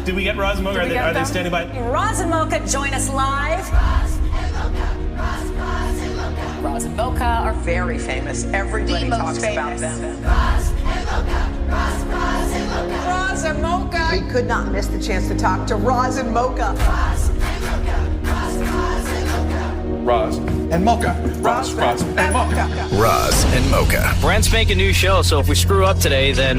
Did we get Roz Mocha? Are they standing by? Roz and Mocha join us live. Roz and Mocha are very famous. Everybody talks about them. Roz and Mocha. We could not miss the chance to talk to Roz and Mocha. Roz and Mocha. Roz and Mocha. Roz and Mocha. Brand spanking new show, so if we screw up today, then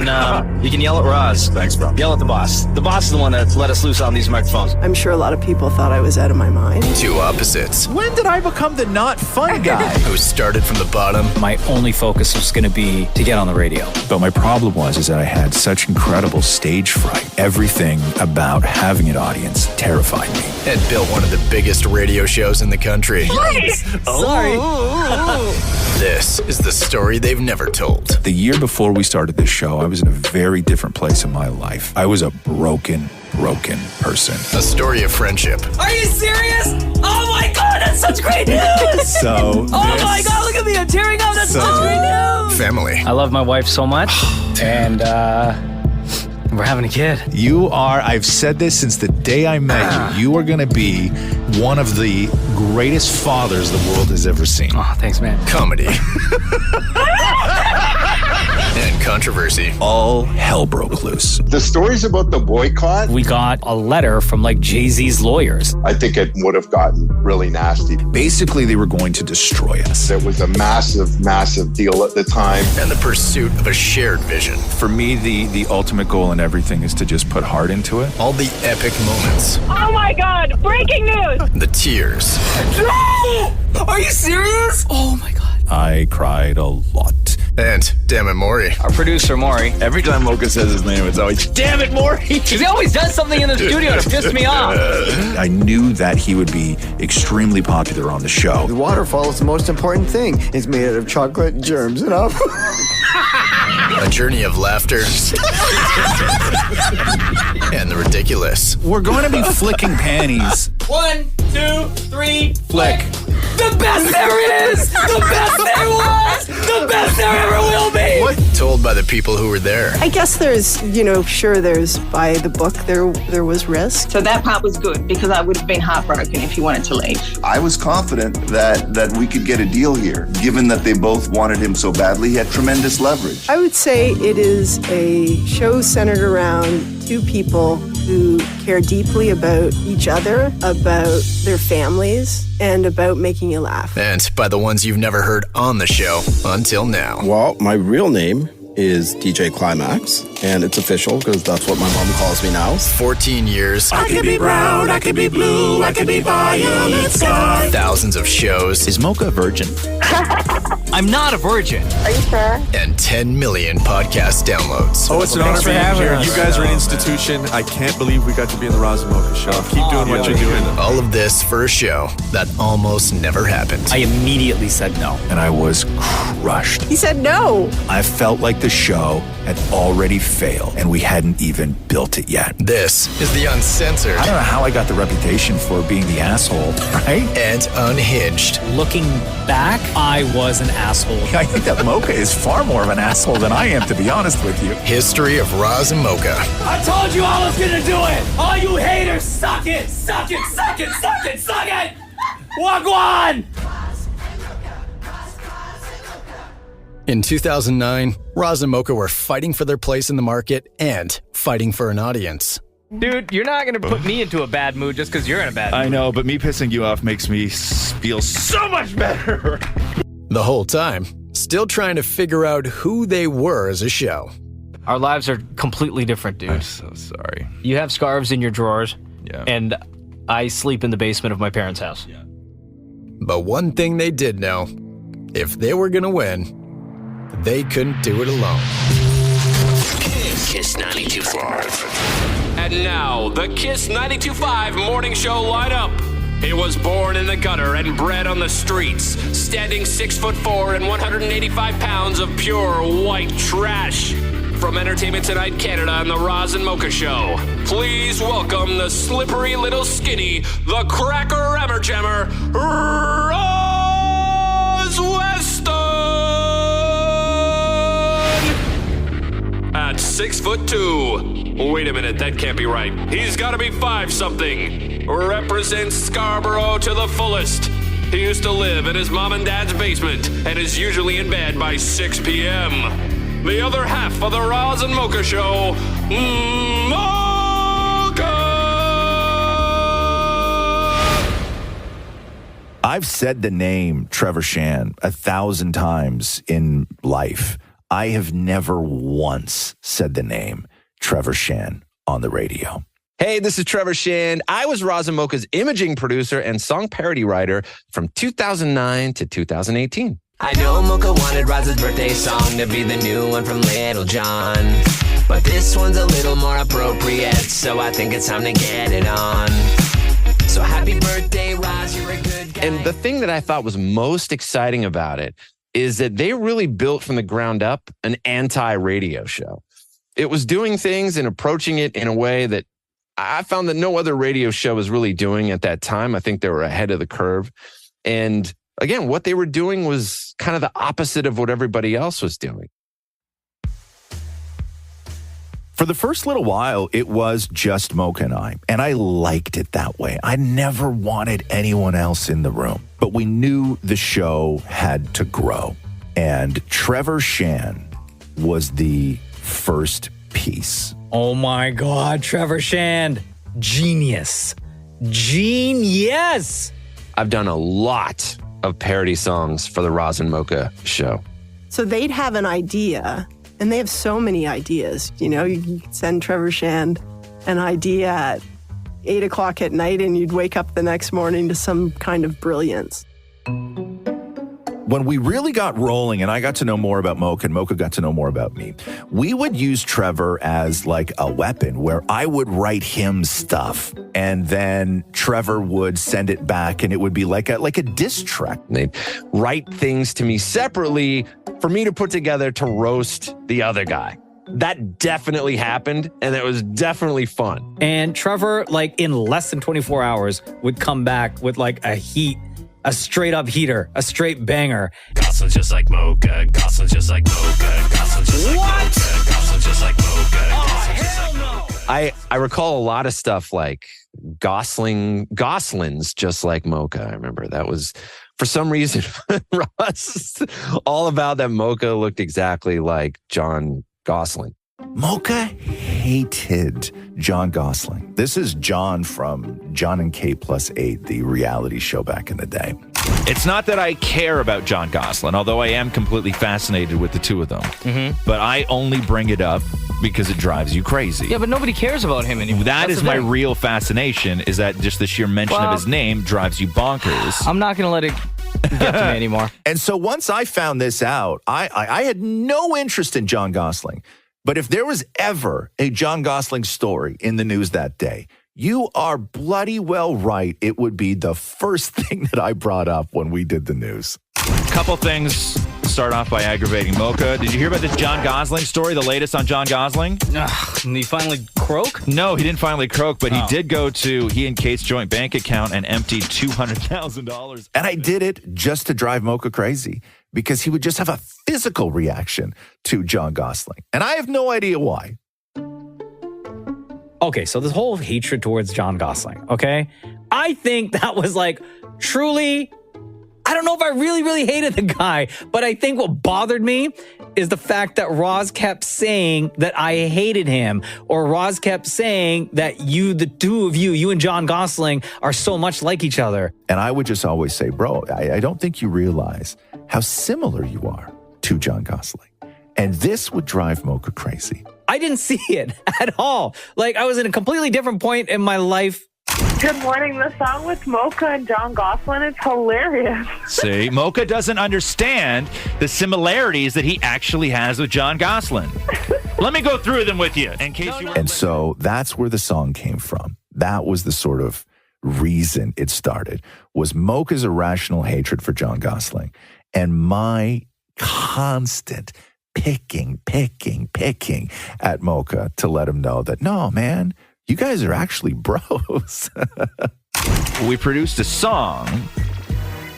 you can yell at Roz. Thanks, bro. Yell at the boss. The boss is the one that let us loose on these microphones. I'm sure a lot of people thought I was out of my mind. Two opposites. When did I become the not fun guy? Who started from the bottom. My only focus was going to be to get on the radio. But my problem was that I had such incredible stage fright. Everything about having an audience terrified me. And built one of the biggest radio shows in the country. Sorry. This is the story they've never told. The year before we started this show, I was in a very different place in my life. I was a broken person. A story of friendship. Are you serious? Oh my God, that's such great news! So, oh my God, look at me, I'm tearing up. That's such great news. Family. I love my wife so much, and we're having a kid. you are, I've said this since the day I met you, you are going to be one of the greatest fathers the world has ever seen. Oh, thanks, man. Comedy. And controversy. All hell broke loose. The stories about the boycott, We got a letter from like Jay-Z's lawyers. I think it would have gotten really nasty. Basically, they were going to destroy us. It was a massive deal at the time. And the pursuit of a shared vision. For me, the ultimate goal in everything is to just put heart into it. All the epic moments. Oh my God, breaking news! The tears. No! Are you serious? Oh my God. I cried a lot. And Damnit Maurie. Our producer, Maurie. Every time Mocha says his name, it's always, damn it, Maury. Because he always does something in the studio to piss me off. I knew that he would be extremely popular on the show. The waterfall is the most important thing. It's made out of chocolate germs, you know? A journey of laughter. And the ridiculous. We're going to be flicking panties. 1, 2, 3, Flick. The best there is! The best there was! The best there ever will be! What? Told by the people who were there. I guess there's, sure there's by the book, there was risk. So that part was good because I would have been heartbroken if he wanted to leave. I was confident that we could get a deal here. Given that they both wanted him so badly, he had tremendous leverage. I would say it is a show centered around two people who care deeply about each other, about their families, and about making you laugh. And by the ones you've never heard on the show until now. Well, my real name is DJ Clymaxxx, and it's official because that's what my mom calls me now. 14 years. I could be brown, I could be blue, I could be violet sky. Thousands of shows. Is Mocha a virgin? I'm not a virgin. Are you sure? And 10 million podcast downloads. Oh, it's an honor being here. You guys are an institution. I can't believe we got to be in the Roz and Mocha show. Keep doing what you're doing. All of this for a show that almost never happened. I immediately said no. And I was crushed. He said no. I felt like the show had already failed, and we hadn't even built it yet. This is the uncensored. I don't know how I got the reputation for being the asshole, right? And unhinged. Looking back, I was an asshole. I think that Mocha is far more of an asshole than I am, to be honest with you. History of Roz and Mocha. I told you I was gonna do it! All you haters, suck it! Suck it! Suck it! Suck it! Suck it! Walk on! In 2009, Roz and Mocha were fighting for their place in the market and fighting for an audience. Dude, you're not gonna put me into a bad mood just because you're in a bad mood. I know, but me pissing you off makes me feel so much better. The whole time, still trying to figure out who they were as a show. Our lives are completely different, dude. I'm so sorry. You have scarves in your drawers, Yeah. and I sleep in the basement of my parents' house. Yeah. But one thing they did know, if they were gonna win, they couldn't do it alone. Kiss 92.5. And now, the Kiss 92.5 morning show lineup. He was born in the gutter and bred on the streets, standing 6'4" and 185 pounds of pure white trash. From Entertainment Tonight Canada and the Roz and Mocha Show, please welcome the slippery little skinny, the cracker hammer jammer, Roz Weston! At 6'2". Wait a minute, that can't be right. He's got to be 5-something. Represents Scarborough to the fullest. He used to live in his mom and dad's basement and is usually in bed by 6 p.m. The other half of the Roz and Mocha Show, Mocha! I've said the name Trevor Shan 1,000 times in life. I have never once said the name Trevor Shan on the radio. Hey, this is Trevor Shan. I was Roz and Mocha's imaging producer and song parody writer from 2009 to 2018. I know Mocha wanted Roz's birthday song to be the new one from Little John, but this one's a little more appropriate, so I think it's time to get it on. So happy birthday, Roz, you're a good guy. And the thing that I thought was most exciting about it is that they really built from the ground up an anti-radio show. It was doing things and approaching it in a way that I found that no other radio show was really doing at that time. I think they were ahead of the curve. And again, what they were doing was kind of the opposite of what everybody else was doing. For the first little while, it was just Mocha and I liked it that way. I never wanted anyone else in the room, but we knew the show had to grow. And Trevor Shan was the first piece. Oh my God, Trevor Shan. Genius. Genius. I've done a lot of parody songs for the Roz and Mocha Show. So they'd have an idea, and they have so many ideas. You know, you could send Trevor Shan an idea at 8 o'clock at night, and you'd wake up the next morning to some kind of brilliance. When we really got rolling and I got to know more about Mocha and Mocha got to know more about me, we would use Trevor as like a weapon where I would write him stuff and then Trevor would send it back and it would be like a diss track. They'd write things to me separately for me to put together to roast the other guy. That definitely happened, and it was definitely fun. And Trevor, like in less than 24 hours, would come back with like a straight up heater, a straight banger. Goslin's just like Mocha. Goslin's just like Mocha. Goslin's just like Mocha. Goslin's just like Mocha. Oh, hell no. I recall a lot of stuff like Goslin's just like Mocha. I remember that was, for some reason, Roz, all about that Mocha looked exactly like John Gosling. Mocha hated John Gosling. This is John from John and Kate Plus 8, the reality show back in the day. It's not that I care about John Gosling, although I am completely fascinated with the two of them. Mm-hmm. But I only bring it up because it drives you crazy. Yeah, but nobody cares about him anymore. That is my real fascination, is that just the sheer mention of his name drives you bonkers. I'm not going to let it get to me anymore. And so once I found this out, I had no interest in John Gosling. But if there was ever a John Gosling story in the news that day, you are bloody well right. It would be the first thing that I brought up when we did the news. Couple things. Start off by aggravating Mocha. Did you hear about the John Gosling story, the latest on John Gosling? He finally croak? No, he didn't finally croak, but he did go to he and Kate's joint bank account and emptied $200,000. And I did it just to drive Mocha crazy, because he would just have a physical reaction to John Gosling. And I have no idea why. Okay, so this whole hatred towards John Gosling, okay? I think that was like truly, I don't know if I really, really hated the guy, but I think what bothered me is the fact that Roz kept saying that I hated him, or Roz kept saying that the two of you and John Gosling are so much like each other. And I would just always say, bro, I don't think you realize how similar you are to John Gosling. And this would drive Mocha crazy. I didn't see it at all. Like, I was in a completely different point in my life. Good morning. The song with Mocha and John Gosling is hilarious. See, Mocha doesn't understand the similarities that he actually has with John Gosling. Let me go through them with you in case you were. And so that's where the song came from. That was the sort of reason it started, was Mocha's irrational hatred for John Gosling and my constant picking at Mocha to let him know that, no, man, you guys are actually bros. We produced a song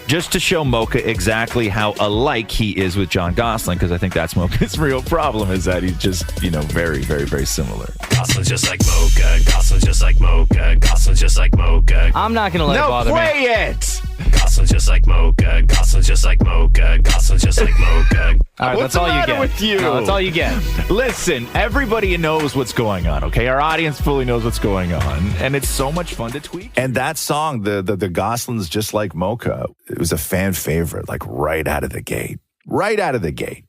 just to show Mocha exactly how alike he is with John Gosling, because I think that's Mocha's real problem, is that he's just, very, very, very similar. Goslin's just like Mocha. Goslin's just like Mocha. Goslin's just like Mocha. I'm not going to let it bother me. No, play it! Goslin's just like Mocha. Goslin's just like Mocha. Goslin's just like Mocha. All right, What's that's all the you matter get. with you? No, that's all you get. Listen, everybody knows what's going on, okay? Our audience fully knows what's going on, and it's so much fun to tweak. And that song, the Gosling's Just Like Mocha, it was a fan favorite, like right out of the gate. Right out of the gate.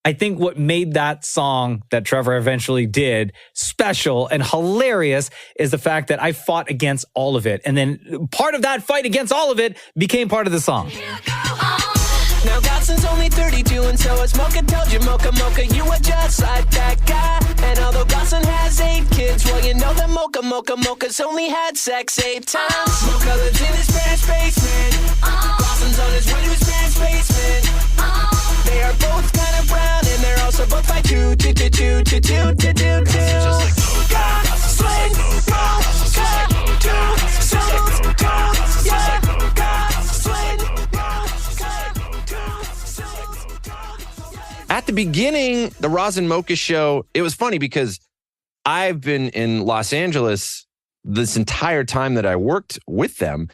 I think what made that song that Trevor eventually did special and hilarious is the fact that I fought against all of it. And then part of that fight against all of it became part of the song. Now Gosling's only 32 and so is Mocha. Told you, Mocha, Mocha, you are just like that guy. And although Gosling has 8 kids, well, you know that Mocha's only had sex 8 times. Mocha lives in his parents' basement. Gosling's on his way to his parents' basement. They are both kind of brown and they're also both by two. At the beginning, the Roz and Mocha show, it was funny because I've been in Los Angeles this entire time that I worked with them.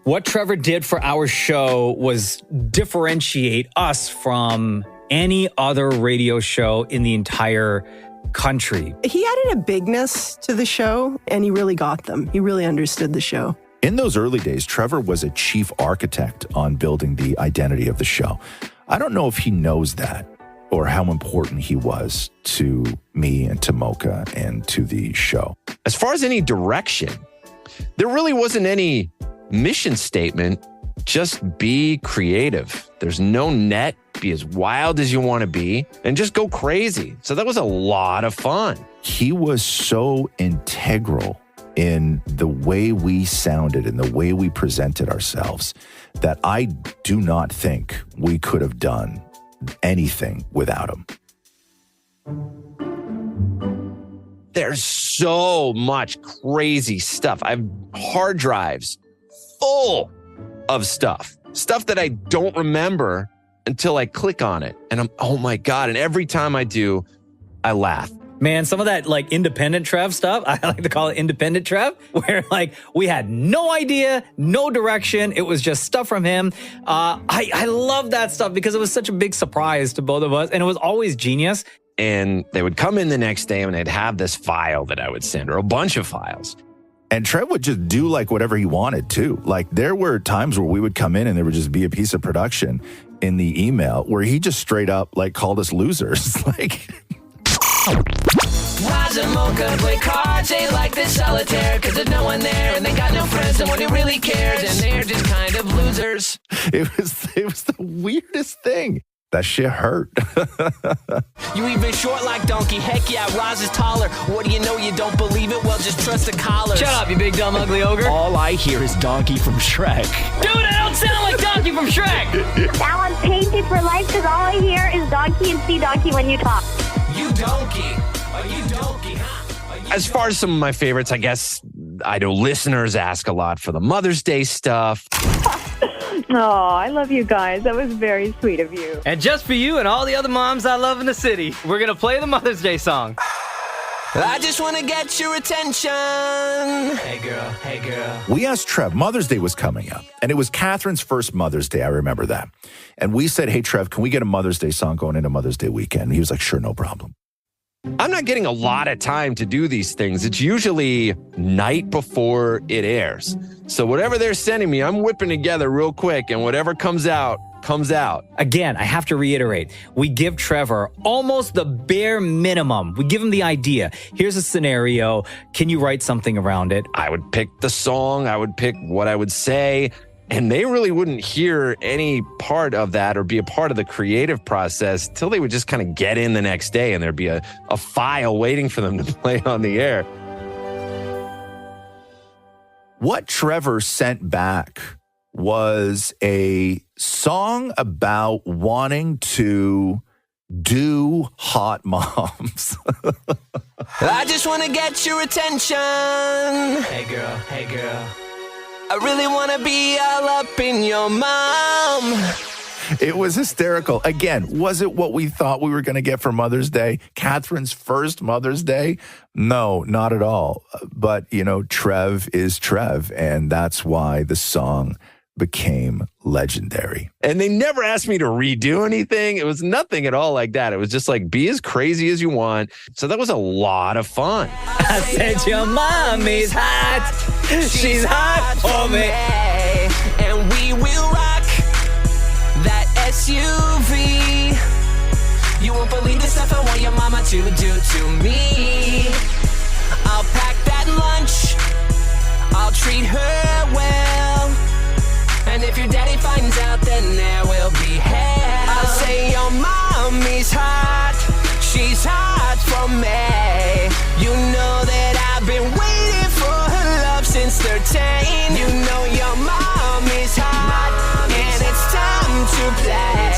What Trevor did for our show was differentiate us from any other radio show in the entire country. He added a bigness to the show, and he really got them. He really understood the show. In those early days, Trevor was a chief architect on building the identity of the show. I don't know if he knows that or how important he was to me and to Mocha and to the show. As far as any direction, there really wasn't any mission statement. Just be creative. There's no net. Be as wild as you want to be and just go crazy. So that was a lot of fun. He was so integral in the way we sounded and the way we presented ourselves that I do not think we could have done anything without him. There's so much crazy stuff. I have hard drives full of stuff that I don't remember until I click on it. And I'm, oh my God. And every time I do, I laugh. Man, some of that like independent Trev stuff, I like to call it independent Trev, where like we had no idea, no direction. It was just stuff from him. I love that stuff because it was such a big surprise to both of us. And it was always genius. And they would come in the next day and they'd have this file that I would send, or a bunch of files. And Trev would just do like whatever he wanted too. Like there were times where we would come in and there would just be a piece of production in the email where he just straight up like called us losers. Like... Roz and Mocha play cards, they like this solitaire, cause there's no one there and they got no friends, no one who really cares, and they're just kind of losers. It was the weirdest thing. That shit hurt. You even short like donkey, heck yeah, Roz is taller. What do you know, you don't believe it? Well, just trust the collar. Shut up, you big dumb ugly ogre. All I hear is Donkey from Shrek. Dude, I don't sound like Donkey from Shrek. Now I'm painted for life because all I hear is donkey and see donkey when you talk. You donkey. Are you donkey, huh? As far as some of my favorites, I guess I know listeners ask a lot for the Mother's Day stuff. Oh, I love you guys. That was very sweet of you. And just for you and all the other moms I love in the city, we're going to play the Mother's Day song. I just want to get your attention. Hey, girl. Hey, girl. We asked Trev, Mother's Day was coming up, and it was Catherine's first Mother's Day. I remember that. And we said, hey, Trev, can we get a Mother's Day song going into Mother's Day weekend? And he was like, sure, no problem. I'm not getting a lot of time to do these things. It's usually night before it airs. So whatever they're sending me, I'm whipping together real quick, and whatever comes out, comes out. Again, I have to reiterate, we give Trevor almost the bare minimum. We give him the idea. Here's a scenario. Can you write something around it? I would pick the song. I would pick what I would say. And they really wouldn't hear any part of that or be a part of the creative process till they would just kind of get in the next day and there'd be a file waiting for them to play on the air. What Trevor sent back was a song about wanting to do hot moms. I just want to get your attention. Hey, girl. Hey, girl. I really want to be all up in your mom. It was hysterical. Again, was it what we thought we were going to get for Mother's Day? Catherine's first Mother's Day? No, not at all. But, you know, Trev is Trev, and that's why the song became legendary. And they never asked me to redo anything. It was nothing at all like that. It was just like, be as crazy as you want. So that was a lot of fun. I said your mommy's hot. She's hot for me. And we will rock that SUV. You won't believe the stuff I want your mama to do to me. I'll pack that lunch. I'll treat her well. And if your daddy finds out, then there will be hell. I'll say your mommy's hot. She's hot for me. You know that I've been waiting for her love since 13. You know your mommy's hot. And it's time to play.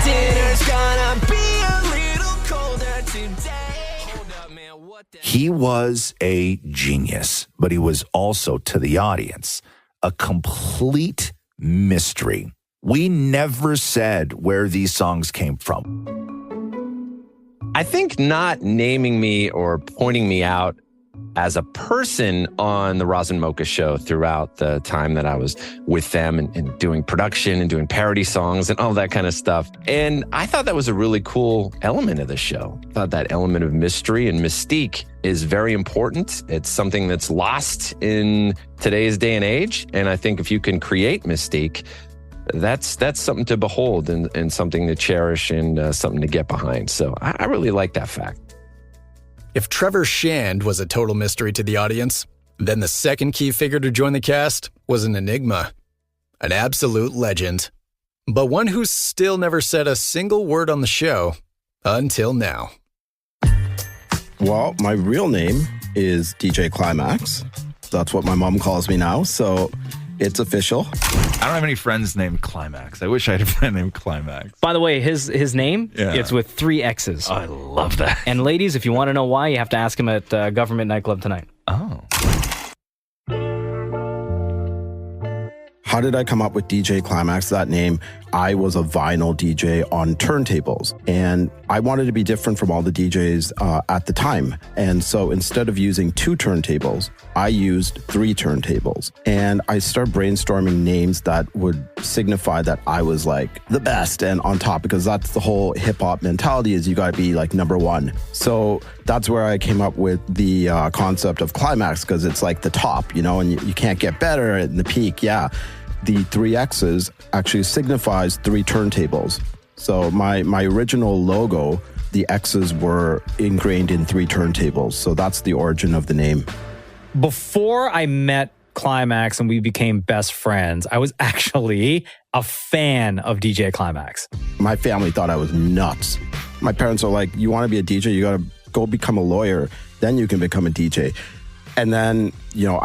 Dinner's gonna be a little colder today. Hold up, man, what the... He was a genius, but he was also, to the audience, a complete mystery. We never said where these songs came from. I think not naming me or pointing me out as a person on the Roz and Mocha show throughout the time that I was with them and doing production and doing parody songs and all that kind of stuff. And I thought that was a really cool element of the show. I thought that element of mystery and mystique is very important. It's something that's lost in today's day and age. And I think if you can create mystique, that's something to behold and something to cherish and something to get behind. So I really like that fact. If Trevor Shand was a total mystery to the audience, then the second key figure to join the cast was an enigma, an absolute legend, but one who still never said a single word on the show until now. Well, my real name is DJ Clymaxxx. That's what my mom calls me now, so it's official. I don't have any friends named Clymaxxx. I wish I had a friend named Clymaxxx. By the way, his name, it's with 3 X's. Oh, I love that. And ladies, if you want to know why, you have to ask him at Government Nightclub tonight. Oh. How did I come up with DJ Clymaxxx, that name? I was a vinyl DJ on turntables, and I wanted to be different from all the DJs at the time. And so instead of using 2 turntables, I used 3 turntables. And I started brainstorming names that would signify that I was like the best and on top, because that's the whole hip hop mentality, is you got to be like number one. So that's where I came up with the concept of Clymaxxx, because it's like the top, you know, and you can't get better in the peak. Yeah. The 3 X's actually signifies 3 turntables. So my original logo, the X's were ingrained in 3 turntables. So that's the origin of the name. Before I met Clymaxxx and we became best friends, I was actually a fan of DJ Clymaxxx. My family thought I was nuts. My parents are like, you want to be a DJ? You got to go become a lawyer. Then you can become a DJ. And then, you know,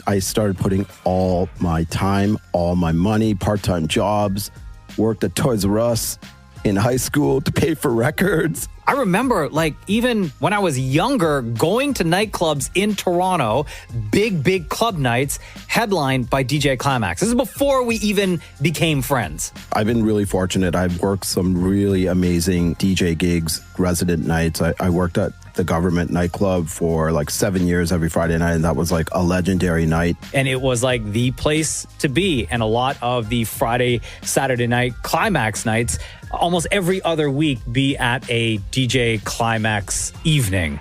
I started putting all my time, all my money, part-time jobs, worked at Toys R Us in high school to pay for records. I remember, like, even when I was younger, going to nightclubs in Toronto, big club nights, headlined by DJ Clymaxxx. This is before we even became friends. I've been really fortunate. I've worked some really amazing DJ gigs, resident nights. I worked at the Government nightclub for like 7 years every Friday night, and that was like a legendary night. And it was like the place to be. And a lot of the Friday, Saturday night Clymaxxx nights, almost every other week, be at a DJ Clymaxxx evening.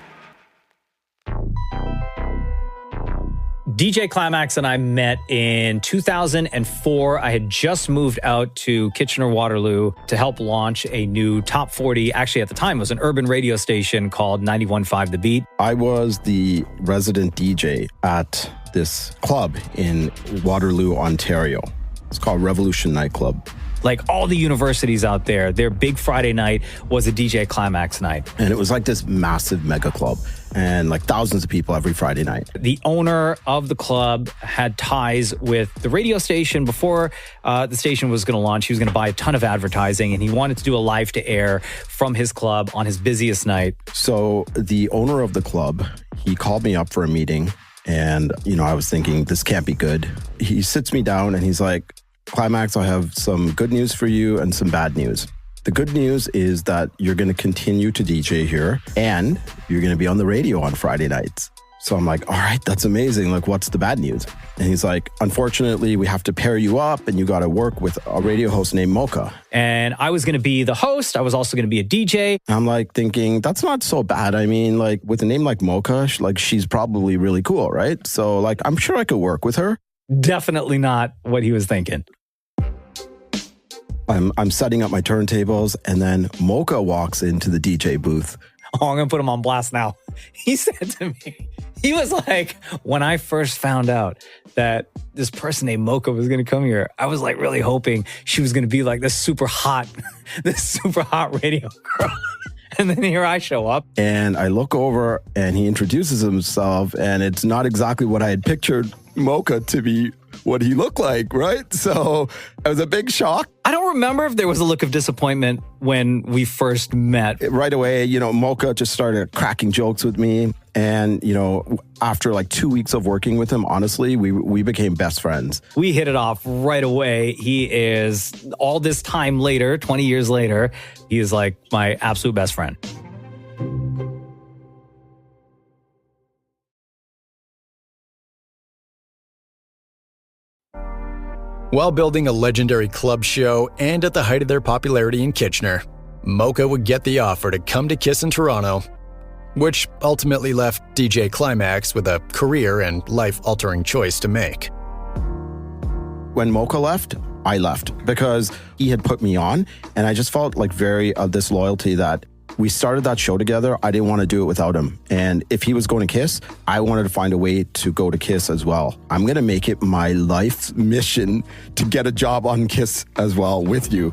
DJ Clymaxxx and I met in 2004. I had just moved out to Kitchener-Waterloo to help launch a new top 40. Actually, at the time, it was an urban radio station called 91.5 The Beat. I was the resident DJ at this club in Waterloo, Ontario. It's called Revolution Nightclub. Like all the universities out there, their big Friday night was a DJ Clymaxxx night. And it was like this massive mega club and like thousands of people every Friday night. The owner of the club had ties with the radio station. Before the station was going to launch, he was going to buy a ton of advertising, and he wanted to do a live to air from his club on his busiest night. So the owner of the club, he called me up for a meeting, and he said, And, I was thinking, this can't be good. He sits me down and he's like, Clymaxxx, I have some good news for you and some bad news. The good news is that you're going to continue to DJ here and you're going to be on the radio on Friday nights. So I'm like, all right, that's amazing. Like, what's the bad news? And he's like, unfortunately, we have to pair you up and you got to work with a radio host named Mocha. And I was going to be the host. I was also going to be a DJ. I'm like thinking, that's not so bad. I mean, like with a name like Mocha, like she's probably really cool, right? So like, I'm sure I could work with her. Definitely not what he was thinking. I'm setting up my turntables and then Mocha walks into the DJ booth. Oh, I'm going to put him on blast now. He said to me, he was like, when I first found out that this person named Mocha was going to come here, I was like really hoping she was going to be like this super hot radio girl. And then here I show up. And I look over and he introduces himself and it's not exactly what I had pictured Mocha to be what he looked like, right? So it was a big shock. I don't remember if there was a look of disappointment when we first met. Right away, Mocha just started cracking jokes with me. And, after like 2 weeks of working with him, honestly, we became best friends. We hit it off right away. He is, all this time later, 20 years later, he is like my absolute best friend. While building a legendary club show and at the height of their popularity in Kitchener, Mocha would get the offer to come to Kiss in Toronto, which ultimately left DJ Clymaxxx with a career and life-altering choice to make. When Mocha left, I left because he had put me on, and I just felt like very this loyalty that we started that show together. I didn't want to do it without him. And if he was going to Kiss, I wanted to find a way to go to Kiss as well. I'm going to make it my life mission to get a job on Kiss as well with you.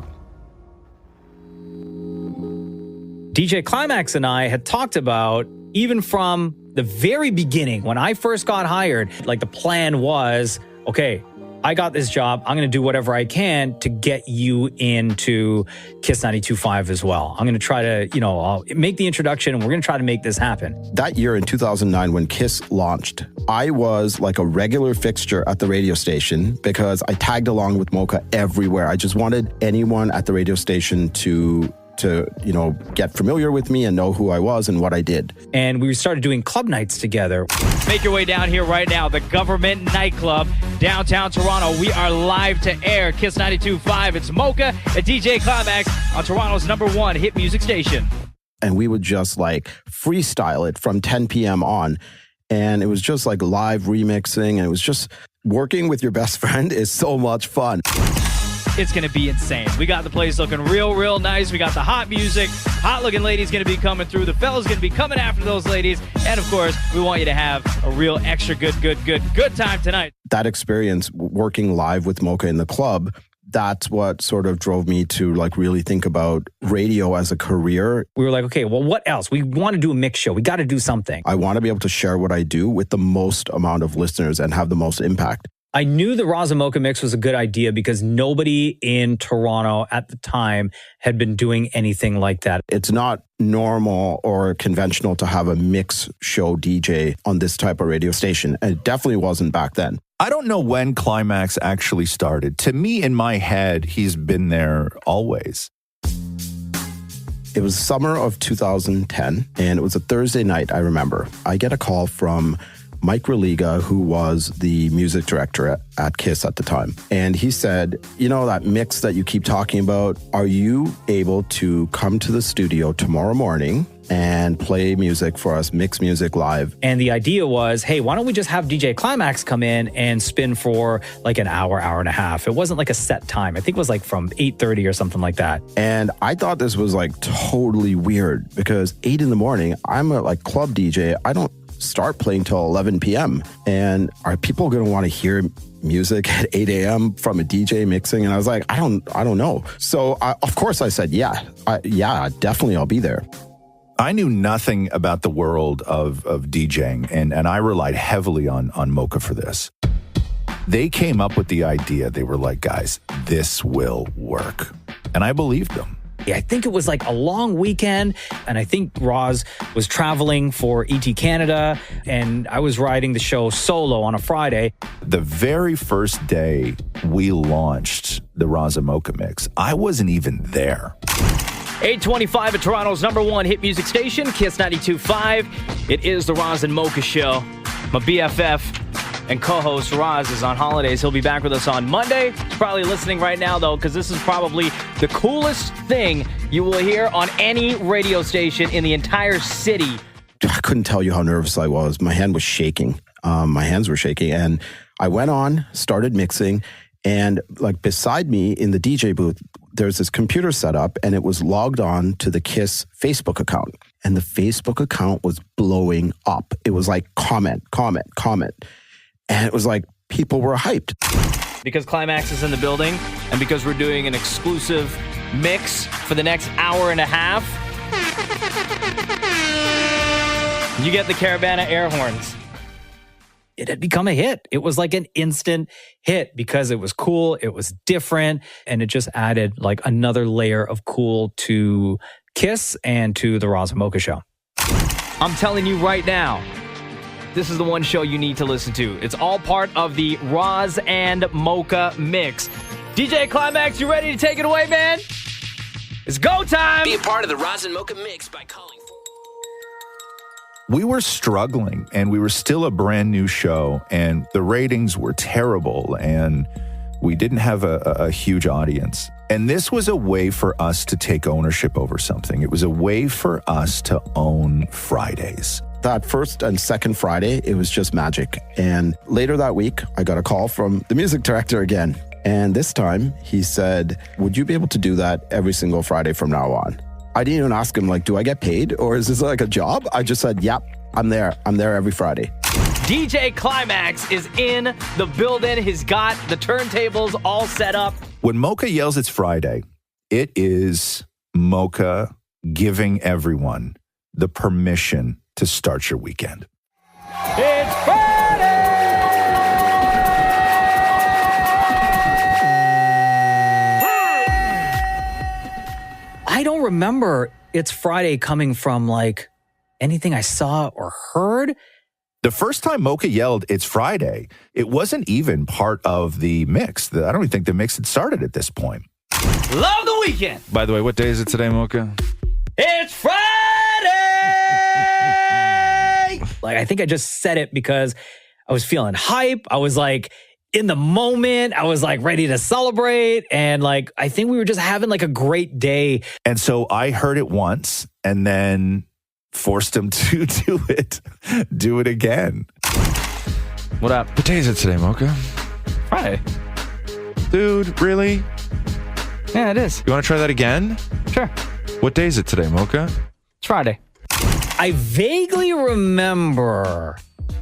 DJ Clymaxxx and I had talked about, even from the very beginning, when I first got hired, like the plan was, okay, I got this job. I'm going to do whatever I can to get you into Kiss 92.5 as well. I'm going to try to, I'll make the introduction and we're going to try to make this happen. That year in 2009, when Kiss launched, I was like a regular fixture at the radio station because I tagged along with Mocha everywhere. I just wanted anyone at the radio station to get familiar with me and know who I was and what I did. And we started doing club nights together. Make your way down here right now, the Government Nightclub, downtown Toronto. We are live to air, Kiss 92.5. It's Mocha and DJ Clymaxxx on Toronto's #1 hit music station. And we would just like freestyle it from 10 p.m. on. And it was just like live remixing. And it was just working with your best friend is so much fun. It's going to be insane. We got the place looking real nice. We got the hot music. Hot-looking ladies going to be coming through. The fellas going to be coming after those ladies. And, of course, we want you to have a real extra good time tonight. That experience working live with Mocha in the club, that's what sort of drove me to like really think about radio as a career. We were like, okay, well, what else? We want to do a mix show. We got to do something. I want to be able to share what I do with the most amount of listeners and have the most impact. I knew the Roz Mocha Mixxx was a good idea because nobody in Toronto at the time had been doing anything like that. It's not normal or conventional to have a mix show DJ on this type of radio station. It definitely wasn't back then. I don't know when Clymaxxx actually started. To me, in my head, he's been there always. It was summer of 2010, and it was a Thursday night, I remember. I get a call from Mike Religa, who was the music director at Kiss at the time. And he said, that mix that you keep talking about, are you able to come to the studio tomorrow morning and play music for us, mix music live? And the idea was, hey, why don't we just have DJ Clymaxxx come in and spin for like an hour and a half? It wasn't like a set time. I think it was like from 8:30 or something like that. And I thought this was like totally weird because 8 in the morning, I'm a like club DJ. I don't start playing till 11 p.m. And are people going to want to hear music at 8 a.m. from a DJ mixing? And I was like, I don't know. So of course I said, yeah, definitely I'll be there. I knew nothing about the world of DJing, and I relied heavily on Mocha for this. They came up with the idea. They were like, guys, this will work. And I believed them. I think it was like a long weekend, and I think Roz was traveling for ET Canada, and I was riding the show solo on a Friday. The very first day we launched the Roz Mocha Mixx, I wasn't even there. 825 at Toronto's #1 hit music station, Kiss 92.5. It is the Roz and Mocha Show. My BFF and co-host Roz is on holidays. He'll be back with us on Monday. He's probably listening right now, though, because this is probably the coolest thing you will hear on any radio station in the entire city. I couldn't tell you how nervous I was. My hand was shaking. My hands were shaking. And I went on, started mixing, and like beside me in the DJ booth, there's this computer set up, and it was logged on to the KISS Facebook account. And the Facebook account was blowing up. It was like comment. And it was like people were hyped. Because Clymaxxx is in the building, and because we're doing an exclusive mix for the next hour and a half, you get the Caravana air horns. It had become a hit. It was like an instant hit because it was cool, it was different, and it just added like another layer of cool to KISS and to the Roz and Mocha Show. I'm telling you right now, this is the one show you need to listen to. It's all part of the Roz and Mocha Mixx. DJ Clymaxxx, you ready to take it away, man? It's go time! Be a part of the Roz and Mocha Mixx by calling. We were struggling, and we were still a brand new show, and the ratings were terrible, and we didn't have a huge audience. And this was a way for us to take ownership over something. It was a way for us to own Fridays. That first and second Friday, it was just magic. And later that week, I got a call from the music director again. And this time he said, would you be able to do that every single Friday from now on? I didn't even ask him, like, do I get paid or is this like a job? I just said, yep, I'm there. I'm there every Friday. DJ Clymaxxx is in the building. He's got the turntables all set up. When Mocha yells it's Friday, it is Mocha giving everyone the permission to start your weekend. It's Friday! I don't remember It's Friday coming from like anything I saw or heard. The first time Mocha yelled it's Friday, it wasn't even part of the mix. I don't even think the mix had started at this point. Love the weekend! By the way, what day is it today, Mocha? It's Friday! Like, I think I just said it because I was feeling hype. I was like in the moment. I was like ready to celebrate. And like, I think we were just having like a great day. And so I heard it once and then forced him to do it again. What up? What day is it today, Mocha? Friday. Dude, really? Yeah, it is. You want to try that again? Sure. What day is it today, Mocha? It's Friday. I vaguely remember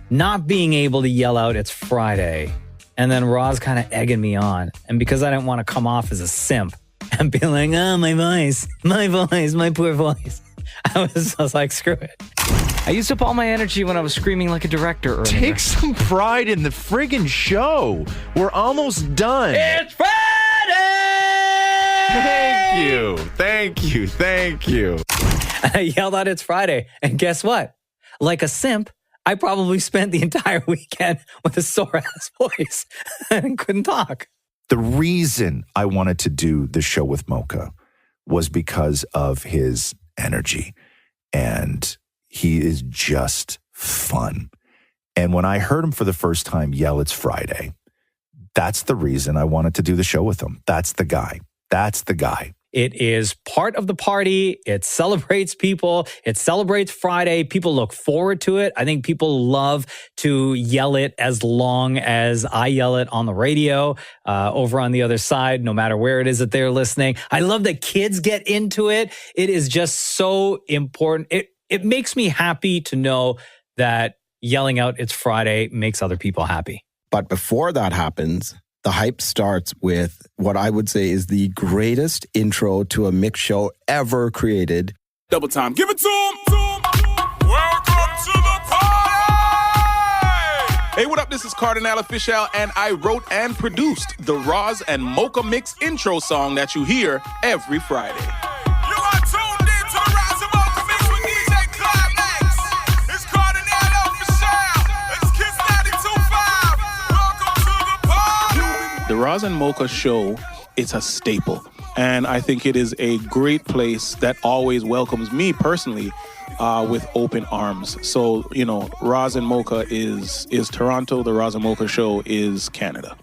not being able to yell out it's Friday. And then Roz kind of egging me on. And because I didn't want to come off as a simp and be like, oh, my poor voice. I was like, screw it. I used up all my energy when I was screaming like a director earlier. Take some pride in the friggin' show. We're almost done. It's Friday! Thank you. I yelled out it's Friday. And guess what? Like a simp, I probably spent the entire weekend with a sore-ass voice and couldn't talk. The reason I wanted to do the show with Mocha was because of his energy. And he is just fun. And when I heard him for the first time yell it's Friday, that's the reason I wanted to do the show with him. That's the guy. It is part of the party. It celebrates people. It celebrates Friday. People look forward to it. I think people love to yell it as long as I yell it on the radio over on the other side, no matter where it is that they're listening. I love that kids get into it. It is just so important. It makes me happy to know that yelling out it's Friday makes other people happy. But before that happens, the hype starts with what I would say is the greatest intro to a mix show ever created. Double time. Give it to him. Welcome to the party. Hey, what up? This is Kardinal Offishall, and I wrote and produced the Roz and Mocha Mixx intro song that you hear every Friday. Roz and Mocha show, it's a staple. And I think it is a great place that always welcomes me personally with open arms. So, you know, Roz and Mocha is Toronto. The Roz and Mocha show is Canada.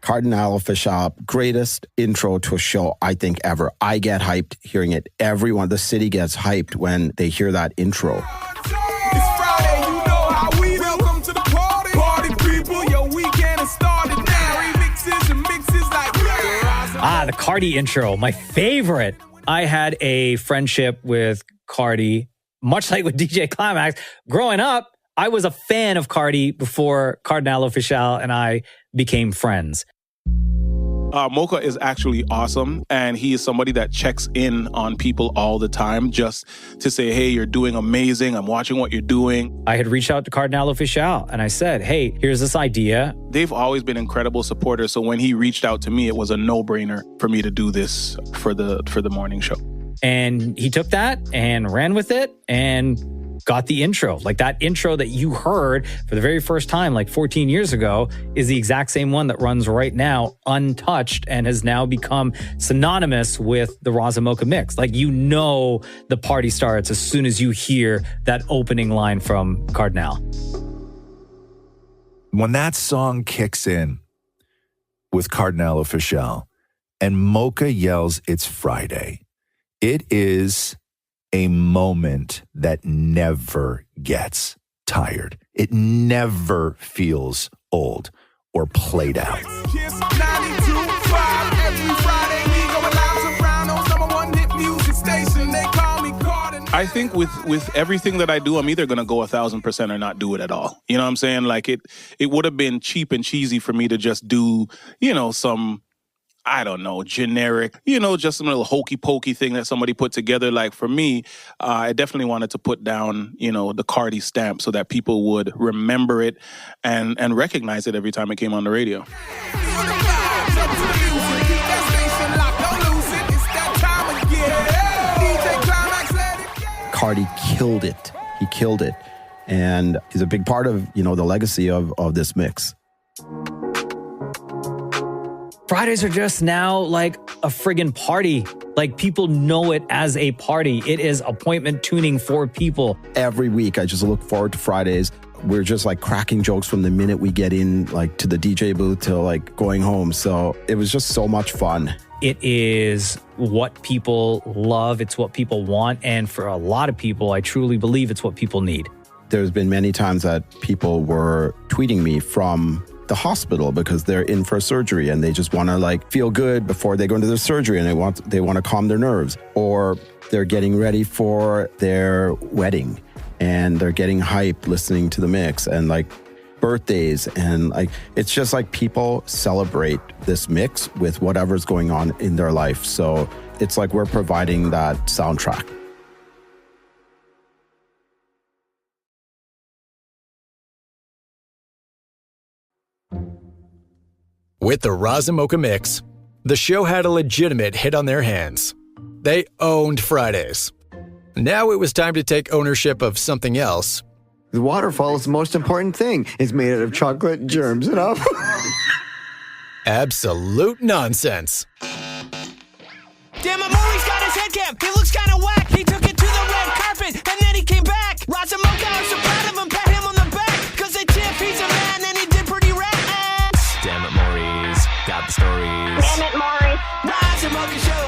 Kardinal Offishall, greatest intro to a show, I think, ever. I get hyped hearing it. Everyone, the city gets hyped when they hear that intro. It's Friday, you know how we welcome to the party. Party people, your weekend has started now. Remixes and mixes like The Cardi intro, my favorite. I had a friendship with Cardi, much like with DJ Clymaxxx. Growing up, I was a fan of Cardi before Kardinal Offishall and I became friends. Mocha is actually awesome, and he is somebody that checks in on people all the time just to say, hey, you're doing amazing. I'm watching what you're doing. I had reached out to Kardinal Offishall, and I said, hey, here's this idea. They've always been incredible supporters, so when he reached out to me, it was a no-brainer for me to do this for the morning show. And he took that and ran with it and got the intro. Like that intro that you heard for the very first time, like 14 years ago, is the exact same one that runs right now, untouched, and has now become synonymous with the Roz Mocha Mixxx. Like, you know, the party starts as soon as you hear that opening line from Kardinal. When that song kicks in with Kardinal Offishall and Mocha yells, "It's Friday," it is a moment that never gets tired. It never feels old or played out. Kiss 92.5 every Friday. We go live Toronto's #1 hit music station. They call me Cardinal. I think with everything that I do, I'm either going to go 1,000% or not do it at all. You know what I'm saying? Like it would have been cheap and cheesy for me to just do, you know, some, I don't know, generic, you know, just some little hokey pokey thing that somebody put together. Like for me, I definitely wanted to put down, you know, the Cardi stamp so that people would remember it and recognize it every time it came on the radio. Cardi killed it. He killed it. And he's a big part of, you know, the legacy of this mix. Fridays are just now like a friggin' party. Like, people know it as a party. It is appointment tuning for people. Every week, I just look forward to Fridays. We're just like cracking jokes from the minute we get in, like to the DJ booth till like going home. So it was just so much fun. It is what people love. It's what people want. And for a lot of people, I truly believe it's what people need. There's been many times that people were tweeting me from the hospital because they're in for surgery and they just want to like feel good before they go into their surgery, and they want to calm their nerves, or they're getting ready for their wedding and they're getting hype listening to the mix, and like birthdays, and like it's just like people celebrate this mix with whatever's going on in their life. So it's like we're providing that soundtrack. With the Roz Mocha Mixxx, the show had a legitimate hit on their hands. They owned Fridays. Now it was time to take ownership of something else. The waterfall is the most important thing. It's made out of chocolate and germs, you know? Absolute nonsense. Damnit Maurie's got his head cam. He looks kind of whack. He took it to the red carpet, and then he came back. Roz Mocha, I'm so proud of him. Pat him on the back, because they tip he's a man, and he did pretty rad. Damnit Maurie's got the stories. Damnit Maurie. Roz Mocha Show.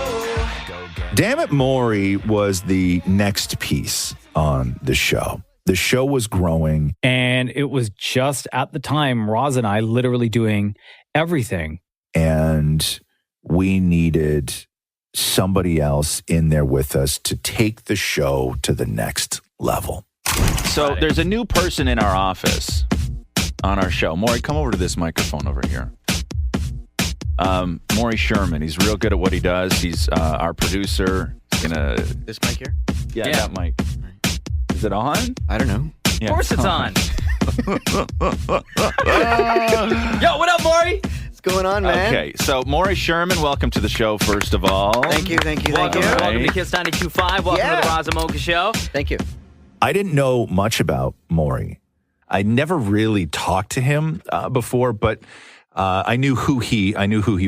Damnit Maurie was the next piece on the show. The show was growing. And it was just at the time, Roz and I literally doing everything. And we needed somebody else in there with us to take the show to the next level. So there's a new person in our office on our show. Maurie, come over to this microphone over here. Maury Sherman. He's real good at what he does. He's our producer. This mic here? Yeah, that mic. Is it on? I don't know. Yeah, Of course it's on. Yo, what up, Maury? What's going on, man? Okay, so Maury Sherman, welcome to the show, first of all. Thank you. Welcome to Kiss 92.5. Welcome to the Roz Mocha Show. Thank you. I didn't know much about Maury. I never really talked to him before, but I knew who he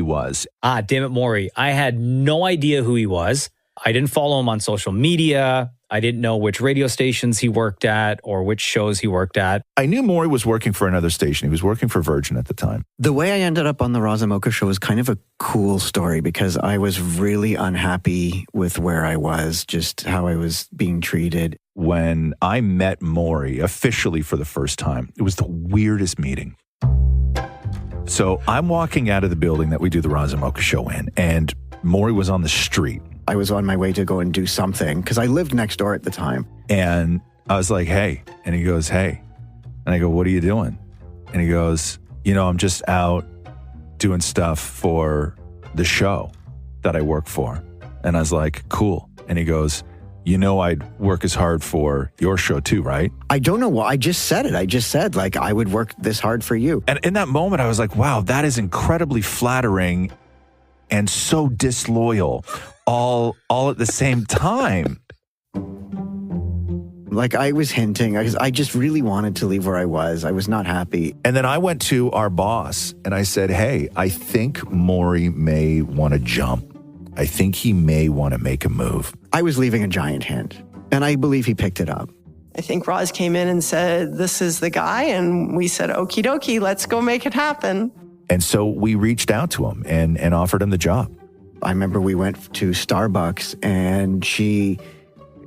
was. Damnit Maurie. I had no idea who he was. I didn't follow him on social media. I didn't know which radio stations he worked at or which shows he worked at. I knew Maurie was working for another station. He was working for Virgin at the time. The way I ended up on the Roz Mocha show was kind of a cool story because I was really unhappy with where I was, just how I was being treated. When I met Maurie officially for the first time, it was the weirdest meeting. So I'm walking out of the building that we do the Roz Mocha show in, and Maurie was on the street. I was on my way to go and do something because I lived next door at the time. And I was like, hey. And he goes, hey. And I go, what are you doing? And he goes, I'm just out doing stuff for the show that I work for. And I was like, cool. And he goes, I'd work as hard for your show too, right? I don't know why. I just said it. I just said, I would work this hard for you. And in that moment, I was like, wow, that is incredibly flattering and so disloyal all at the same time. I was hinting, I just really wanted to leave where I was. I was not happy. And then I went to our boss and I said, hey, I think Maurie may want to jump. I think he may want to make a move. I was leaving a giant hint, and I believe he picked it up. I think Roz came in and said, this is the guy. And we said, okie dokie, let's go make it happen. And so we reached out to him and offered him the job. I remember we went to Starbucks and she,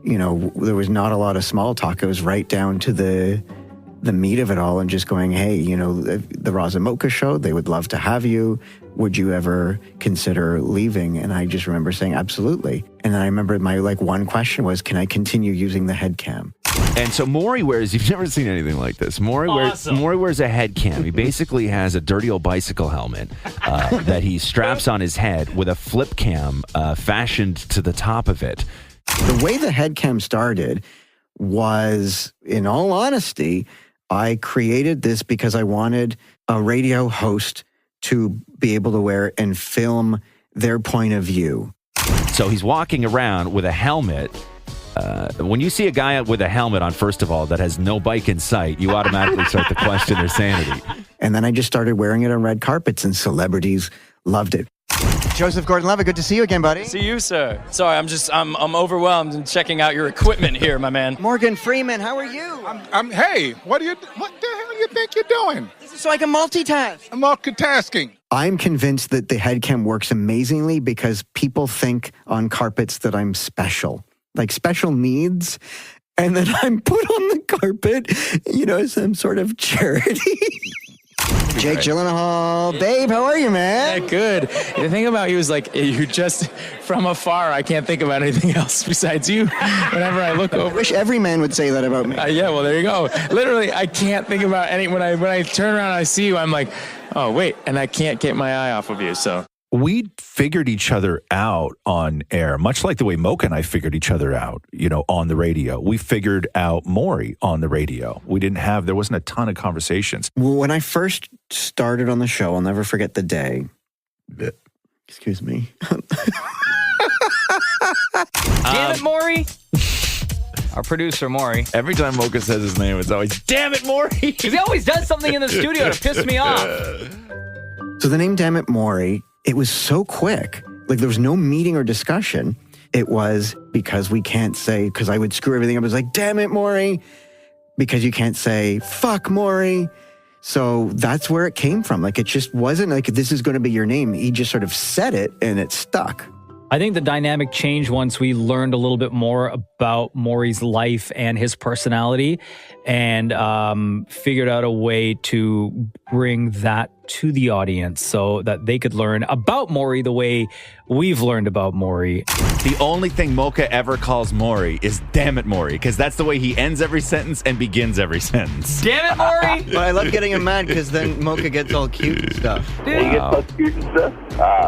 there was not a lot of small talk. It was right down to the meat of it all and just going, hey, the Roz Mocha show, they would love to have you. Would you ever consider leaving? And I just remember saying, absolutely. And then I remember my one question was, can I continue using the head cam? And so Maurie wears, you've never seen anything like this. Maurie wears a head cam. He basically has a dirty old bicycle helmet that he straps on his head with a flip cam fashioned to the top of it. The way the head cam started was, in all honesty, I created this because I wanted a radio host to be able to wear it and film their point of view. So he's walking around with a helmet. When you see a guy with a helmet on, first of all, that has no bike in sight, you automatically start to question their sanity. And then I just started wearing it on red carpets, and celebrities loved it. Joseph Gordon-Levitt, good to see you again, buddy. See you, sir. Sorry, I'm overwhelmed and checking out your equipment here, my man. Morgan Freeman, how are you? Hey, what the hell you think you're doing? This is so I can multitask. I'm multitasking. I'm convinced that the head cam works amazingly because people think on carpets that I'm special, like special needs, and then I'm put on the carpet, some sort of charity. Jake Gyllenhaal, babe, how are you, man? Yeah, good. The thing about you is you just from afar. I can't think about anything else besides you. Whenever I look over, I wish every man would say that about me. Yeah, well, there you go. Literally, I can't think about any. When I turn around, and I see you. I'm like, oh wait, and I can't get my eye off of you. So we figured each other out on air, much like the way Mocha and I figured each other out, on the radio. We figured out Maurie on the radio. There wasn't a ton of conversations. Well, when I first started on the show, I'll never forget the day. Excuse me. Damn it, Maurie. Our producer, Maurie. Every time Mocha says his name, it's always, damn it, Maurie. He always does something in the studio to piss me off. So the name Damnit Maurie, it was so quick. There was no meeting or discussion. It was because I would screw everything up. It was like, damn it, Maurie. Because you can't say, fuck, Maurie. So that's where it came from. It just wasn't this is going to be your name. He just sort of said it and it stuck. I think the dynamic changed once we learned a little bit more about Maurie's life and his personality and figured out a way to bring that to the audience so that they could learn about Maurie the way we've learned about Maurie. The only thing Mocha ever calls Maurie is damn it, Maurie, because that's the way he ends every sentence and begins every sentence. Damn it, Maurie! But I love getting him mad because then Mocha gets all cute and stuff. Wow. You get all cute and stuff?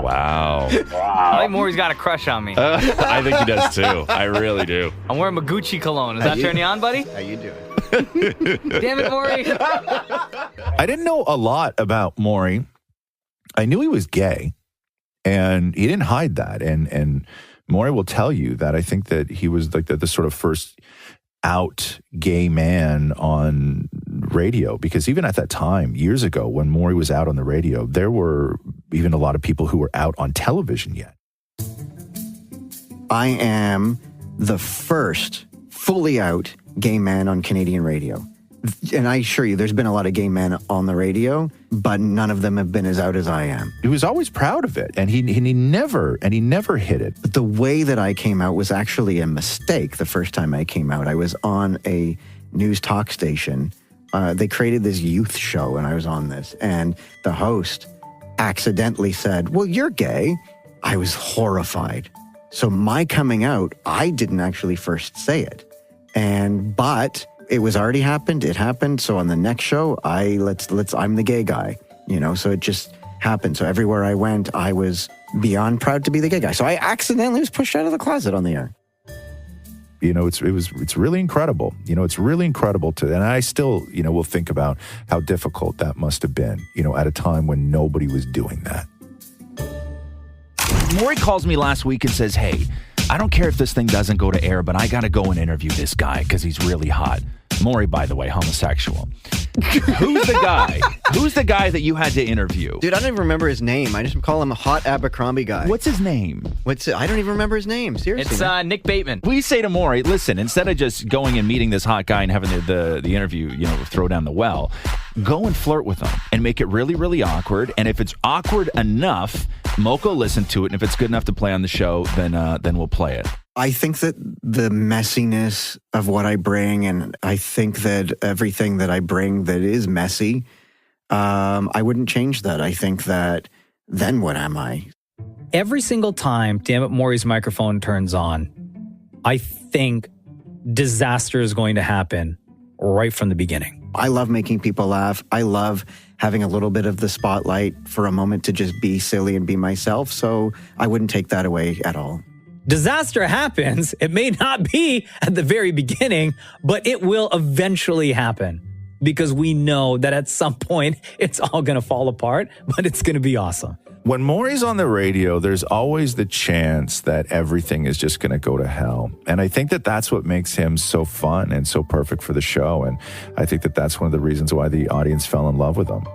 Wow. I think Maury's got a crush on me. I think he does too. I really do. I'm wearing my Gucci cologne. Does that turn you on, buddy? How you doing? Damn it, Maurie. I didn't know a lot about Maurie. I knew he was gay, and he didn't hide that. And Maurie will tell you that I think that he was the sort of first out gay man on radio, because even at that time, years ago, when Maurie was out on the radio, there were even a lot of people who were out on television yet. I am the first fully out gay man on Canadian radio. And I assure you, there's been a lot of gay men on the radio, but none of them have been as out as I am. He was always proud of it, and he never hid it. But the way that I came out was actually a mistake. The first time I came out, I was on a news talk station. They created this youth show, and I was on this, and the host accidentally said, "Well, you're gay." I was horrified. So my coming out, I didn't actually first say it, but it was already happened. It happened. So on the next show, I'm the gay guy, so it just happened. So everywhere I went, I was beyond proud to be the gay guy. So I accidentally was pushed out of the closet on the air. It's really incredible. It's really incredible and I still, will think about how difficult that must have been, at a time when nobody was doing that. Maurie calls me last week and says, "Hey, I don't care if this thing doesn't go to air, but I got to go and interview this guy because he's really hot." Maurie, by the way, homosexual. Who's the guy? Who's the guy that you had to interview? Dude, I don't even remember his name. I just call him a hot Abercrombie guy. What's his name? I don't even remember his name. Seriously. It's Nick Bateman. We say to Maurie, listen, instead of just going and meeting this hot guy and having the interview, throw down the well, go and flirt with him and make it really, really awkward. And if it's awkward enough, Mocha will listen to it. And if it's good enough to play on the show, then we'll play it. I think that the messiness of what I bring, and I think that everything that I bring that is messy, I wouldn't change that. I think that then what am I? Every single time Damnit Maurie's microphone turns on, I think disaster is going to happen right from the beginning. I love making people laugh. I love having a little bit of the spotlight for a moment to just be silly and be myself. So I wouldn't take that away at all. Disaster happens. It may not be at the very beginning, but it will eventually happen because we know that at some point it's all going to fall apart, but it's going to be awesome. When Maurie's on the radio, there's always the chance that everything is just going to go to hell. And I think that that's what makes him so fun and so perfect for the show. And I think that that's one of the reasons why the audience fell in love with him.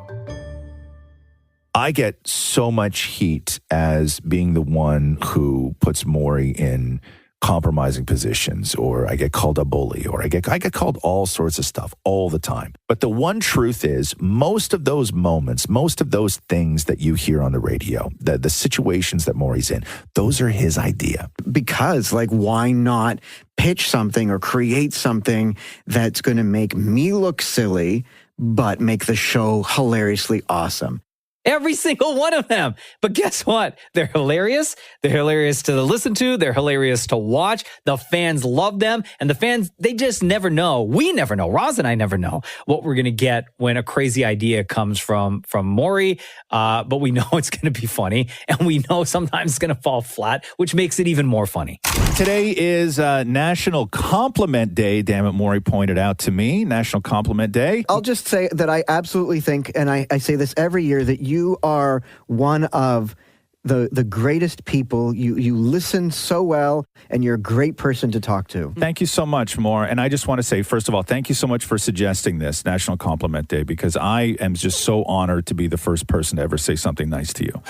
I get so much heat as being the one who puts Maurie in compromising positions, or I get called a bully, or I get called all sorts of stuff all the time. But the one truth is, most of those moments, most of those things that you hear on the radio, the situations that Maurie's in, those are his idea. Because, why not pitch something or create something that's going to make me look silly, but make the show hilariously awesome? Every single one of them. But guess what? They're hilarious. They're hilarious to listen to. They're hilarious to watch. The fans love them. And the fans, they just never know. We never know. Roz and I never know what we're going to get when a crazy idea comes from Maurie. But we know it's going to be funny. And we know sometimes it's going to fall flat, which makes it even more funny. Today is National Compliment Day. Damnit Maurie pointed out to me. National Compliment Day. I'll just say that I absolutely think, and I say this every year, that you are one of the greatest people. You listen so well, and you're a great person to talk to. Thank you so much, Maur. And I just want to say, first of all, thank you so much for suggesting this National Compliment Day, because I am just so honored to be the first person to ever say something nice to you.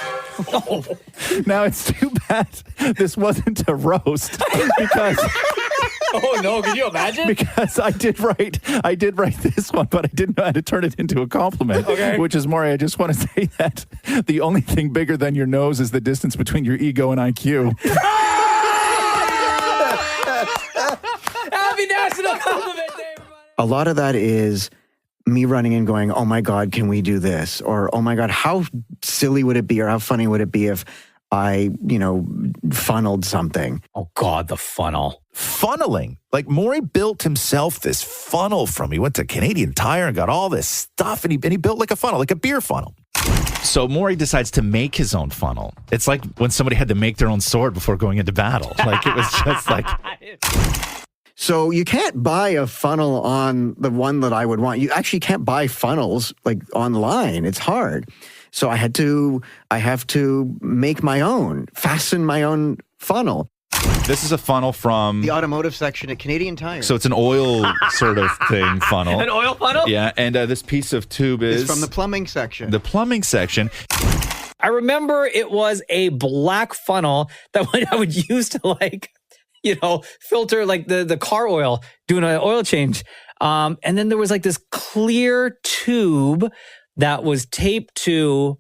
Oh. Now, it's too bad this wasn't a roast, because... Oh no, can you imagine? Because I did write this one, but I didn't know how to turn it into a compliment. Okay. Which is, Maurie, I just want to say that the only thing bigger than your nose is the distance between your ego and IQ. Happy National Compliment Day, everybody. A lot of that is me running and going, "Oh my God, can we do this?" Or, "Oh my God, how silly would it be, or how funny would it be if I, funneled something?" Oh God, the funnel. Funneling. Maurie built himself this funnel he went to Canadian Tire and got all this stuff, and he built like a funnel, like a beer funnel. So Maurie decides to make his own funnel. It's like when somebody had to make their own sword before going into battle. It was just like... So you can't buy a funnel on the one that I would want. You actually can't buy funnels online. It's hard. So I have to make my own, fasten my own funnel. This is a funnel from the automotive section at Canadian Tire. So it's an oil sort of thing funnel. An oil funnel? Yeah, and this piece of tube is from the plumbing section. The plumbing section. I remember it was a black funnel that I would use to filter like the car oil, doing an oil change. And then there was like this clear tube that was taped to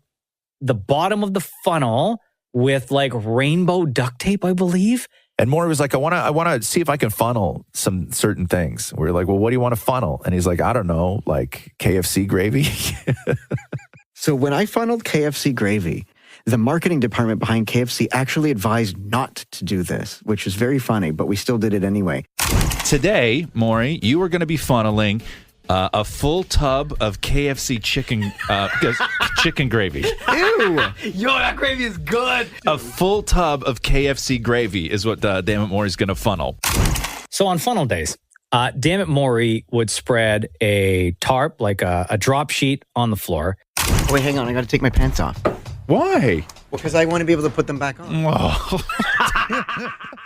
the bottom of the funnel with like rainbow duct tape, I believe. And Maury was like, I want to see if I can funnel some certain things. We're like, well, what do you want to funnel? And he's like, I don't know, like KFC gravy. So when I funneled KFC gravy, the marketing department behind KFC actually advised not to do this, which is very funny, but we still did it anyway. Today, Maury, you are going to be funneling a full tub of KFC chicken gravy. Ew! Yo, that gravy is good. A full tub of KFC gravy is what Damnit Maurie is going to funnel. So on funnel days, Damnit Maurie would spread a tarp, like a drop sheet on the floor. Oh, wait, hang on. I got to take my pants off. Why? Because I want to be able to put them back on.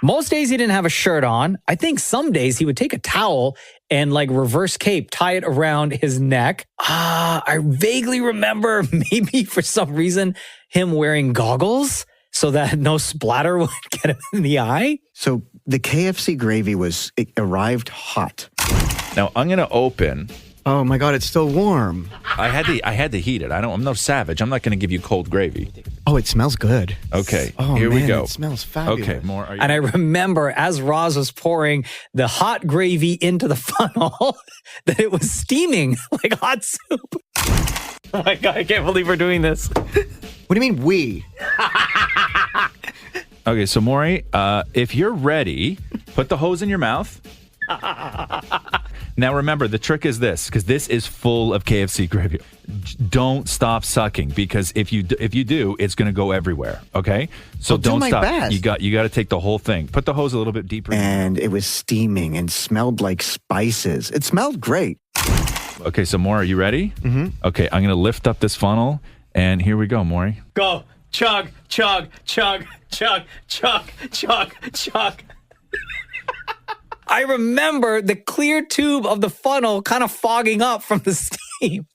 Most days he didn't have a shirt on. I think some days he would take a towel and like reverse cape, tie it around his neck. I vaguely remember maybe for some reason him wearing goggles so that no splatter would get him in the eye. So the KFC gravy it arrived hot. Now I'm going to open. Oh my God, it's still warm. I had to heat it. I'm no savage. I'm not going to give you cold gravy. Oh, it smells good. Okay, Oh, here we man, go. It smells fabulous. Okay, more. And I remember as Roz was pouring the hot gravy into the funnel that it was steaming like hot soup. Oh my God, I can't believe we're doing this. What do you mean we? Okay, so Maury, if you're ready, put the hose in your mouth. Now remember, the trick is this, because this is full of KFC gravy. Don't stop sucking, because if you do, it's going to go everywhere. Okay, so don't stop. Best. You got to take the whole thing. Put the hose a little bit deeper. And it was steaming and smelled like spices. It smelled great. Okay, so Maury, are you ready? Mm-hmm. Okay, I'm going to lift up this funnel, and here we go, Maury. Go. Chug, chug, chug, chug, chug, chug, chug. I remember the clear tube of the funnel kind of fogging up from the steam.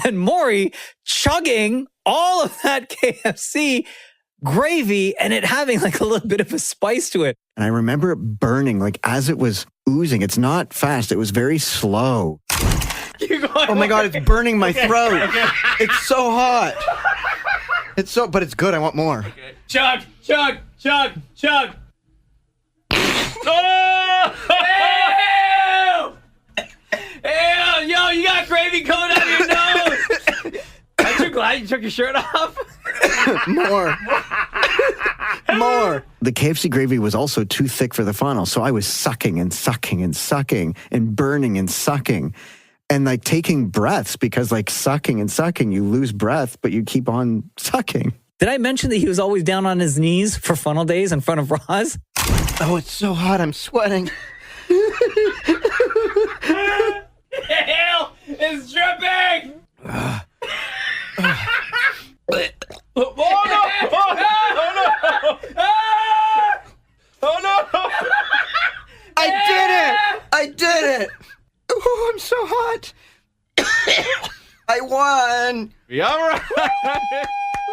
And Maury chugging all of that KFC gravy and it having like a little bit of a spice to it. And I remember it burning like as it was oozing. It's not fast. It was very slow. Oh my God, it's burning my throat. Okay. It's so hot. But it's good. I want more. Okay. Chug, chug, chug, chug. Oh! Ew! Ew! Yo, you got gravy coming out of your nose. Aren't you glad you took your shirt off? More. The KFC gravy was also too thick for the funnel, so I was sucking and sucking and sucking and burning and sucking and like taking breaths because like sucking and sucking, you lose breath, but you keep on sucking. Did I mention that he was always down on his knees for funnel days in front of Roz? Oh, it's so hot. I'm sweating. Ew! It's dripping! Oh, no! Oh, no! Oh, no! I did it! Oh, I'm so hot. I won. Yeah, all right.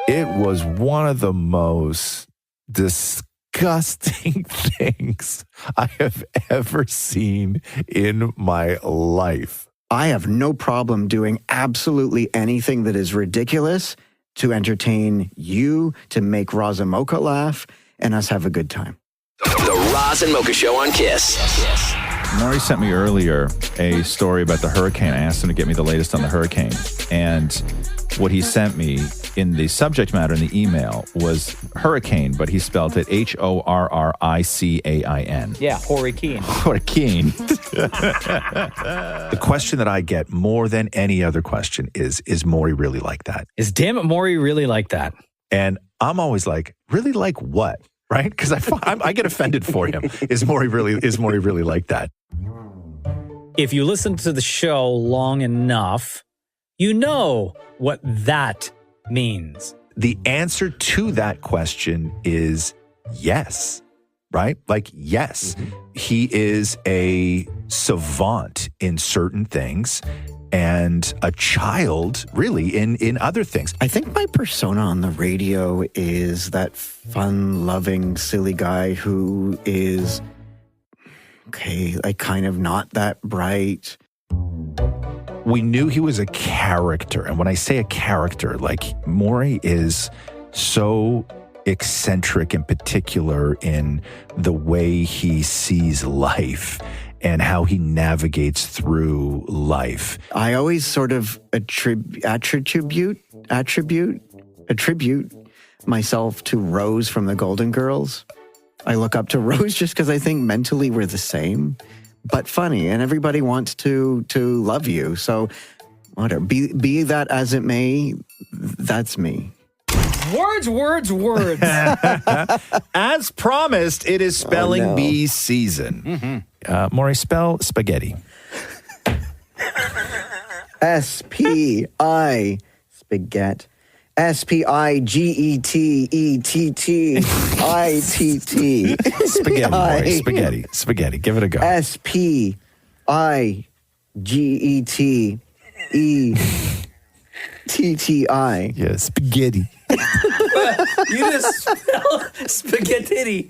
It was one of the most disgusting things I have ever seen in my life. I have no problem doing absolutely anything that is ridiculous to entertain you, to make Roz Mocha laugh, and us have a good time. The Roz and Mocha Show on Kiss. Maury sent me earlier a story about the hurricane. I asked him to get me the latest on the hurricane. And what he sent me in the subject matter in the email was hurricane, but he spelled it Horricain. Yeah, hurricane. Hurricane. The question that I get more than any other question is Maury really like that? Is Damnit Maurie really like that? And I'm always like, really like what? Right? Because I get offended for him. Is Maury really like that? If you listen to the show long enough, you know what that means. The answer to that question is yes. right? Like, yes, he is a savant in certain things and a child, really, in other things. I think my persona on the radio is that fun-loving, silly guy who is, like kind of not that bright. We knew he was a character. And when I say a character, like, Maurie is so eccentric and particular in the way he sees life and how he navigates through life. I always sort of attribute myself to Rose from the Golden Girls. I look up to Rose just because I think mentally we're the same, but funny, and everybody wants to love you. So whatever, be that as it may, that's me. Words. As promised, it is spelling bee season. Maurie, spell spaghetti. S-P-I, spaghetti. S-P-I-G-E-T-E-T-T-I-T-T. Spaghetti, Maurie, spaghetti. Give it a go. S-P-I-G-E-T-E-T-T-I. Yeah, spaghetti. You just spelled spaghetti.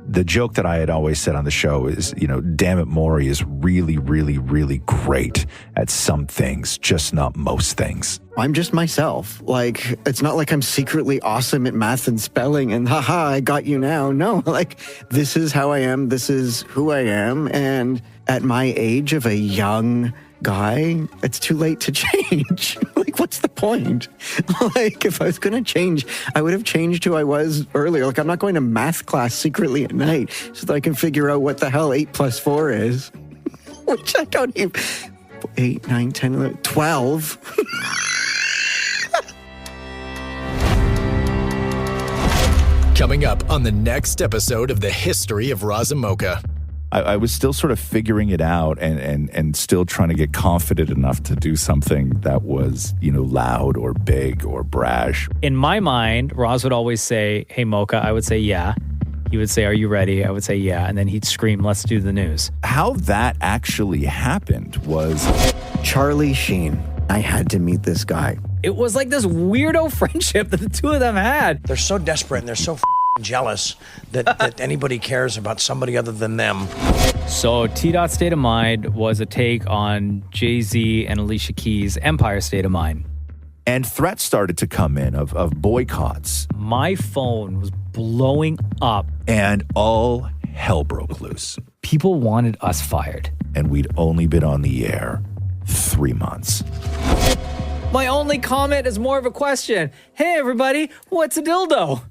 The joke that I had always said on the show is, Damnit Maurie is really, really, really great at some things, just not most things. I'm just myself. Like, it's not like I'm secretly awesome at math and spelling and haha, I got you now. No, like, this is how I am. This is who I am. And at my age of a young guy, it's too late to change. Like, what's the point? Like, if I was going to change, I would have changed who I was earlier. Like, I'm not going to math class secretly at night so that I can figure out what the hell 8 plus 4 is. Which I don't even... 8, 9, 10, 11, 12. Coming up on the next episode of the History of Roz Mocha. I was still sort of figuring it out and still trying to get confident enough to do something that was, loud or big or brash. In my mind, Roz would always say, "Hey, Mocha." I would say, "Yeah." He would say, "Are you ready?" I would say, "Yeah." And then he'd scream, "Let's do the news." How that actually happened was... Charlie Sheen. I had to meet this guy. It was like this weirdo friendship that the two of them had. They're so desperate and they're so jealous that anybody cares about somebody other than them. So T-Dot State of Mind was a take on Jay-Z and Alicia Keys' Empire State of Mind. And threats started to come in of boycotts. My phone was blowing up. And all hell broke loose. People wanted us fired. And we'd only been on the air 3 months. My only comment is more of a question. Hey, everybody, what's a dildo?